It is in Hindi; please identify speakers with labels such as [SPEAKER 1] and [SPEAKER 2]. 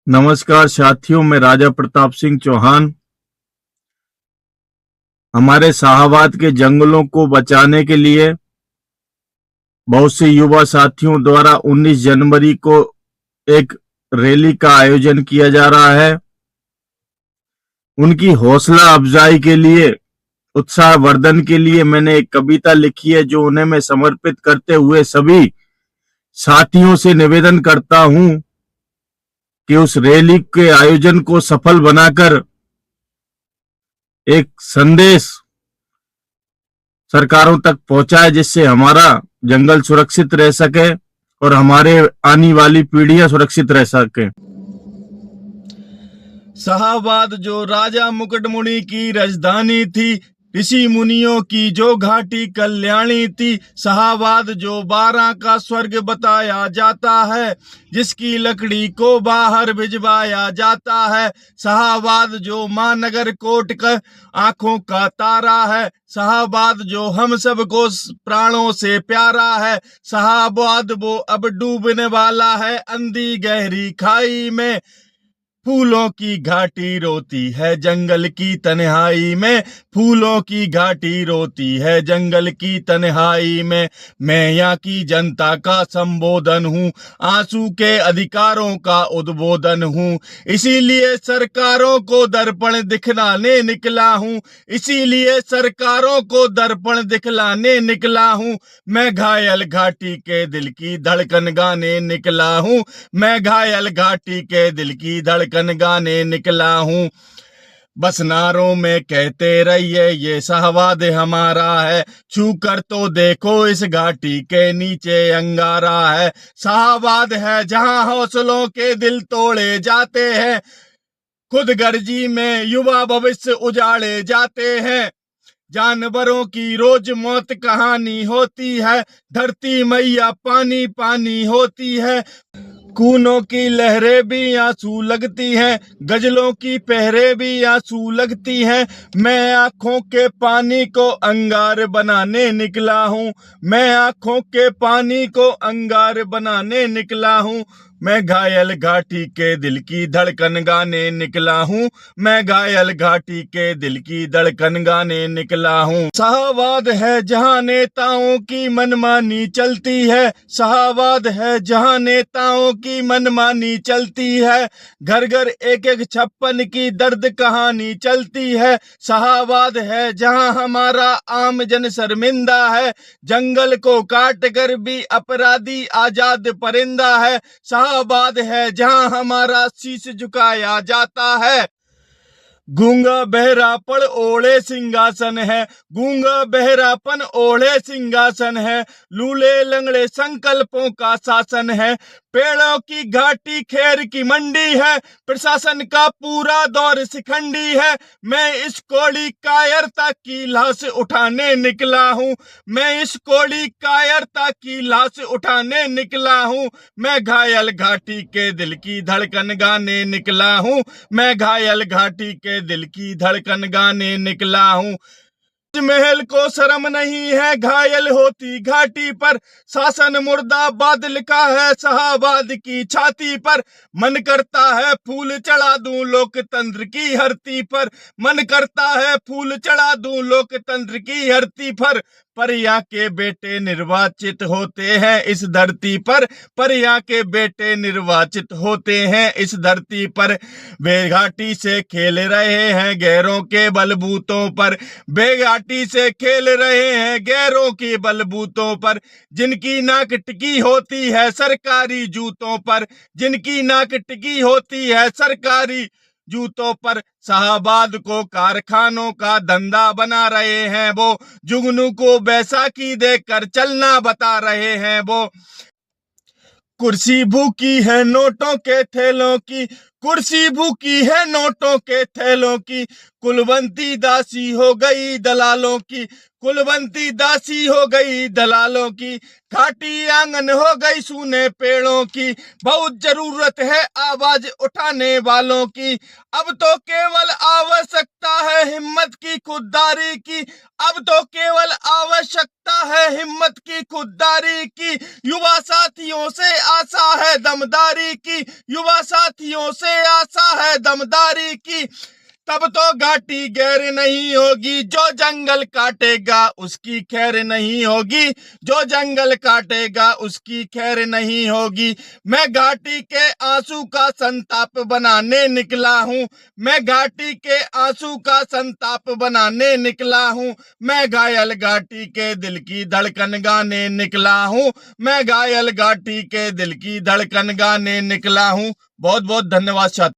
[SPEAKER 1] नमस्कार साथियों, मैं राजा प्रताप सिंह चौहान। हमारे शाहाबाद के जंगलों को बचाने के लिए बहुत से युवा साथियों द्वारा 19 जनवरी को एक रैली का आयोजन किया जा रहा है। उनकी हौसला अफजाई के लिए, उत्साह वर्धन के लिए मैंने एक कविता लिखी है जो उन्हें मैं समर्पित करते हुए सभी साथियों से निवेदन करता हूं कि उस रैली के आयोजन को सफल बनाकर एक संदेश सरकारों तक पहुंचाए, जिससे हमारा जंगल सुरक्षित रह सके और हमारे आने वाली पीढ़ियां सुरक्षित रह सके।
[SPEAKER 2] शाहाबाद जो राजा मुकुटमुनि की राजधानी थी, ऋषि मुनियों की जो घाटी कल्याणी थी। शाहाबाद जो 12 का स्वर्ग बताया जाता है, जिसकी लकड़ी को बाहर भिजवाया जाता है। शाहाबाद जो महानगर कोट का आंखों का तारा है। शाहाबाद जो हम सबको प्राणों से प्यारा है। शाहाबाद वो अब डूबने वाला है अंधी गहरी खाई में। फूलों की घाटी रोती है जंगल की तन्हाई में। फूलों की घाटी रोती है जंगल की तन्हाई में। मैं यहाँ की जनता का संबोधन हूँ, आंसू के अधिकारों का उद्बोधन हूँ। इसीलिए सरकारों को दर्पण दिखलाने निकला हूँ। इसीलिए सरकारों को दर्पण दिखलाने निकला हूँ। मैं घायल घाटी के दिल की धड़कन गाने निकला हूँ। मैं घायल घाटी के दिल की धड़कन गाने निकला हूँ। बस नारों में कहते रहिए ये शाहाबाद हमारा है, छू कर तो देखो इस घाटी के नीचे अंगारा है। शाहाबाद है जहां हौसलों के दिल तोड़े जाते हैं, खुदगर्जी में युवा भविष्य उजाड़े जाते हैं। जानवरों की रोज मौत कहानी होती है, धरती मैया पानी पानी होती है। खूनों की लहरें भी आंसू लगती हैं, गजलों की पहरे भी आंसू लगती हैं। मैं आंखों के पानी को अंगार बनाने निकला हूँ। मैं आंखों के पानी को अंगार बनाने निकला हूँ। मैं घायल घाटी के दिल की धड़कन गाने निकला हूँ। मैं घायल घाटी के दिल की धड़कन गाने निकला हूँ। शाहाबाद है जहाँ नेताओं की मनमानी चलती है। शाहाबाद है जहाँ नेताओं की मनमानी चलती है। घर घर एक एक 56 की दर्द कहानी चलती है। शाहाबाद है जहाँ हमारा आम जन शर्मिंदा है। जंगल को काट कर भी अपराधी आजाद परिंदा है। शाहाबाद है जहाँ हमारा शीश झुकाया जाता है। गूंगा बहरापन ओढ़े सिंहासन है। गूंगा बहरापन ओढ़े सिंहासन है। लूले लंगड़े संकल्पों का शासन है। पेड़ों की घाटी खेर की मंडी है। प्रशासन का पूरा दौर शिखंडी है। मैं इस कोड़ी कायरता की लाश उठाने निकला हूँ। मैं इस कोड़ी कायरता की लाश उठाने निकला हूँ। मैं घायल घाटी के दिल की धड़कन गाने निकला हूँ। मैं घायल घाटी के दिल की धड़कन गाने निकला हूँ। महल को शर्म नहीं है घायल होती घाटी पर। शासन मुर्दाबाद लिखा है शाहाबाद की छाती पर। मन करता है फूल चढ़ा दूं लोकतंत्र की धरती पर। मन करता है फूल चढ़ा दूं लोकतंत्र की धरती पर यहाँ के बेटे निर्वाचित होते हैं इस धरती पर यहाँ के बेटे निर्वाचित होते हैं इस धरती पर। बेघाटी से खेल रहे हैं गैरों के बलबूतों पर। बेघाटी से खेल रहे हैं गैरों के बलबूतों पर। जिनकी नाक टिकी होती है सरकारी जूतों पर। जिनकी नाक टिकी होती है सरकारी जूतों पर। शाहाबाद को कारखानों का धंधा बना रहे हैं वो। जुगनू को बैसाखी देकर चलना बता रहे हैं वो। कुर्सी भूखी है नोटों के थैलों की। कुर्सी भूखी है नोटों के थैलों की। कुलवंती दासी हो गई दलालों की। कुलवंती दासी हो गई दलालों की, घाटी आंगन हो गई सूने पेड़ों की। बहुत जरूरत है आवाज उठाने वालों की, अब तो केवल आवश्यकता है हिम्मत की, खुददारी की। अब तो केवल आवश्यकता है हिम्मत की, खुददारी की। युवा साथियों से आशा है दमदारी की, युवा साथियों से आशा है दमदारी की। तब तो घाटी गैर नहीं होगी, जो जंगल काटेगा उसकी खैर नहीं होगी, जो जंगल काटेगा उसकी खैर नहीं होगी। मैं घाटी के आंसू का संताप बनाने निकला हूँ, मैं घाटी के आंसू का संताप बनाने निकला हूँ। मैं घायल घाटी के दिल की धड़कन गाने निकला हूँ, मैं घायल घाटी के दिल की धड़कन गाने निकला हूँ। बहुत बहुत धन्यवाद साथियों।